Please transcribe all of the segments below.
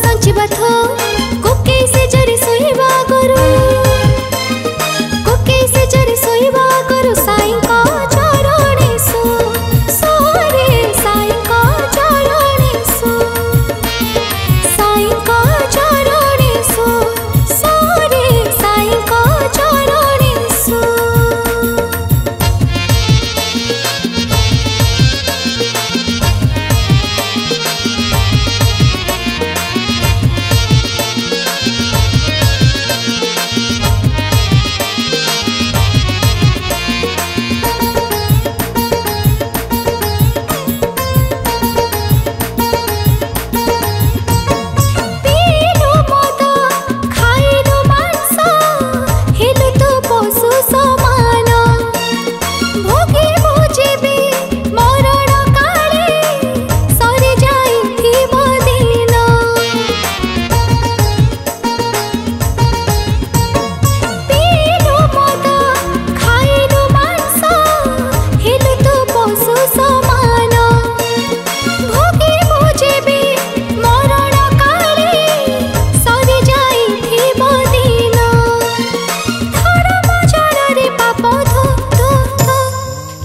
संचिबा थो कोके से जरी सोइबा करू कोके से जरी सोइबा करू साई का चरणे सो सोरे साई का चरणे सो साई का चरणे सो सोरे साई का चरणे सो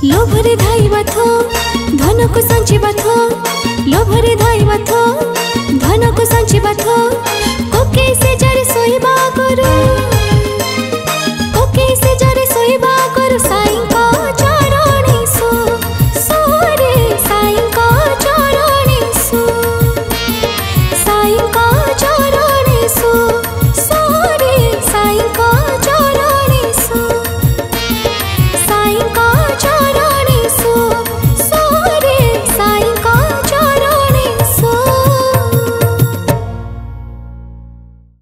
लोभरे धाइबा थो धन को संचिबा थो लोभरे धाइबा थो धन को संचिबा थो कोके से जरी सोइबा करू।